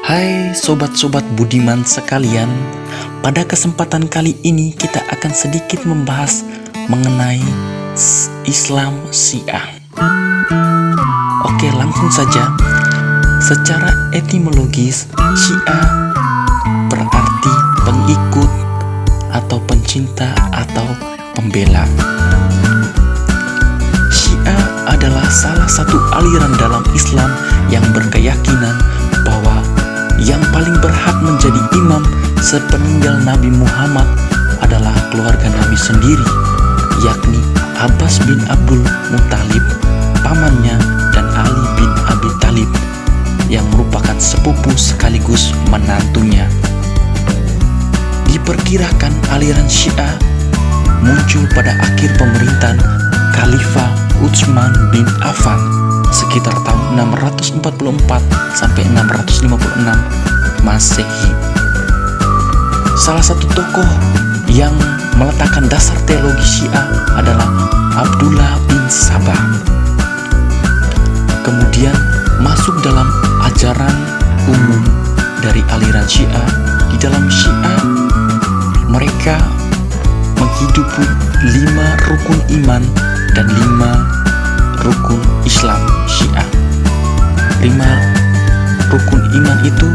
Hai sobat-sobat budiman sekalian, pada kesempatan kali ini kita akan sedikit membahas mengenai Islam Syiah. Oke, langsung saja. Secara etimologis, Syiah berarti pengikut atau pencinta atau pembela. Syiah adalah salah satu aliran dalam Islam yang berkeyakinan bahwa yang paling berhak menjadi imam sepeninggal Nabi Muhammad adalah keluarga Nabi sendiri, yakni Abbas bin Abdul Muthalib, pamannya, dan Ali bin Abi Thalib yang merupakan sepupu sekaligus menantunya. Diperkirakan aliran Syiah muncul pada akhir pemerintahan Khalifah Utsman bin Affan sekitar tahun 644 sampai 656 Masehi. Salah satu tokoh yang meletakkan dasar teologi Syiah adalah Abdullah bin Sabah. Kemudian masuk dalam ajaran umum dari aliran Syiah. Di dalam Syiah mereka menghidupi 5 rukun iman dan 5 rukun Islam Syiah. 5 rukun iman itu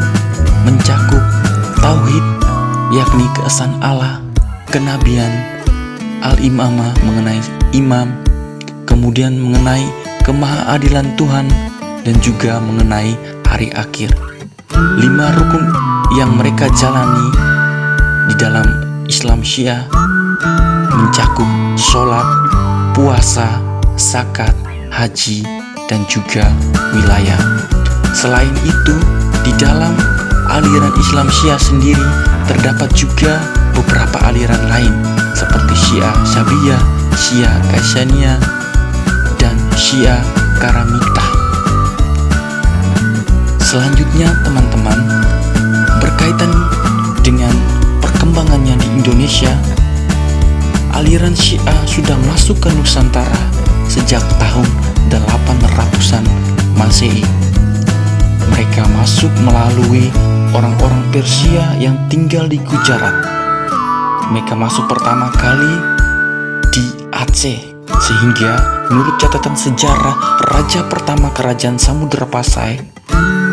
mencakup tauhid, yakni keesaan Allah, kenabian, al-imamah mengenai imam, kemudian mengenai kemahaadilan Tuhan, dan juga mengenai hari akhir. 5 rukun yang mereka jalani di dalam Islam Syiah mencakup sholat, puasa, zakat, haji, dan juga wilayah. Selain itu, di dalam aliran Islam Syiah sendiri terdapat juga beberapa aliran lain seperti Syiah Syabiyah, Syiah Kasyaniyah, dan Syiah Karamitah. Selanjutnya teman-teman, berkaitan dengan perkembangannya di Indonesia, aliran Syiah sudah masuk ke Nusantara sejak tahun 800-an Masehi. Mereka masuk melalui orang-orang Persia yang tinggal di Gujarat. Mereka masuk pertama kali di Aceh, sehingga menurut catatan sejarah raja pertama kerajaan Samudra Pasai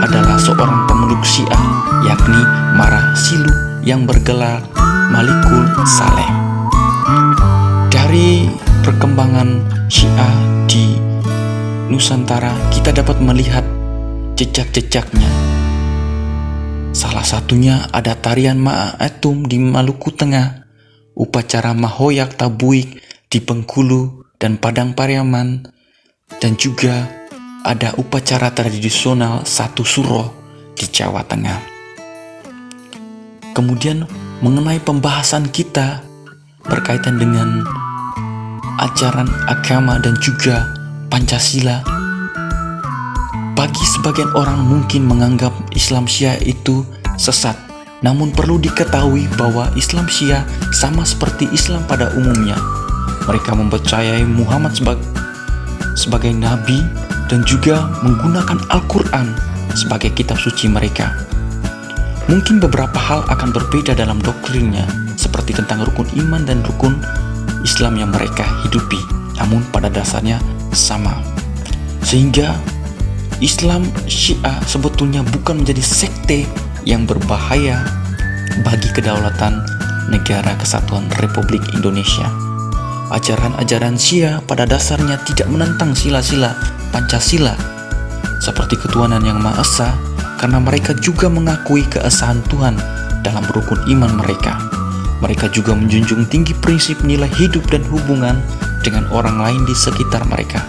adalah seorang pemeluk Syiah, yakni Marah Silu yang bergelar Malikul Saleh. Dari perkembangan Syiah di Nusantara, kita dapat melihat jejak-jejaknya. Salah satunya ada tarian Ma'atum di Maluku Tengah, upacara Mahoyak Tabuik di Bengkulu dan Padang Pariaman, dan juga ada upacara tradisional Satu Suro di Jawa Tengah. Kemudian mengenai pembahasan kita berkaitan dengan ajaran agama dan juga Pancasila, bagi sebagian orang mungkin menganggap Islam Syiah itu sesat. Namun perlu diketahui bahwa Islam Syiah sama seperti Islam pada umumnya. Mereka mempercayai Muhammad sebagai nabi dan juga menggunakan Al-Quran sebagai kitab suci mereka. Mungkin beberapa hal akan berbeda dalam doktrinnya, seperti tentang rukun iman dan rukun Islam yang mereka hidupi, namun pada dasarnya sama. Sehingga Islam Syiah sebetulnya bukan menjadi sekte yang berbahaya bagi kedaulatan negara kesatuan Republik Indonesia. Ajaran-ajaran Syiah pada dasarnya tidak menentang sila-sila Pancasila seperti ketuhanan yang Maha Esa, karena mereka juga mengakui keesaan Tuhan dalam rukun iman mereka. Mereka juga menjunjung tinggi prinsip nilai hidup dan hubungan dengan orang lain di sekitar mereka.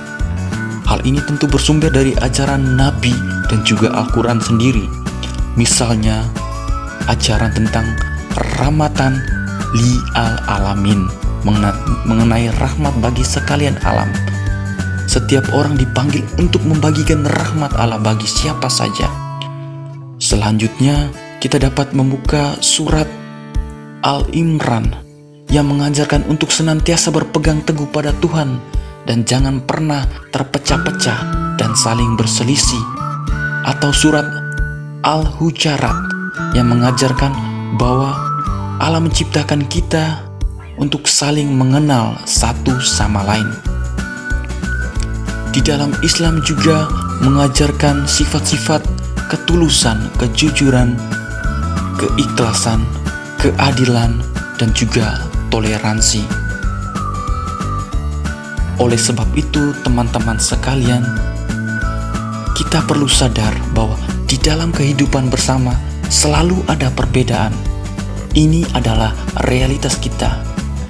Hal ini tentu bersumber dari ajaran Nabi dan juga Al-Quran sendiri. Misalnya, ajaran tentang rahmatan li al-alamin, mengenai rahmat bagi sekalian alam. Setiap orang dipanggil untuk membagikan rahmat Allah bagi siapa saja. Selanjutnya, kita dapat membuka surat Al-Imran yang mengajarkan untuk senantiasa berpegang teguh pada Tuhan dan jangan pernah terpecah-pecah dan saling berselisih, atau surat Al-Hujarat yang mengajarkan bahwa Allah menciptakan kita untuk saling mengenal satu sama lain. Di dalam Islam juga mengajarkan sifat-sifat ketulusan, kejujuran, keikhlasan, keadilan, dan juga toleransi. Oleh sebab itu, teman-teman sekalian, kita perlu sadar bahwa di dalam kehidupan bersama selalu ada perbedaan. Ini adalah realitas kita.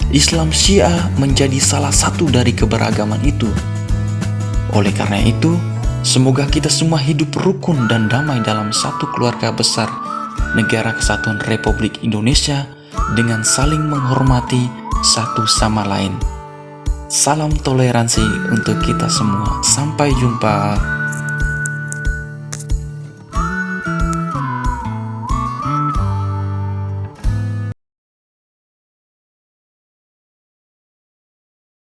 Islam Syiah menjadi salah satu dari keberagaman itu. Oleh karena itu, semoga kita semua hidup rukun dan damai dalam satu keluarga besar Negara Kesatuan Republik Indonesia dengan saling menghormati satu sama lain. Salam toleransi untuk kita semua. Sampai jumpa.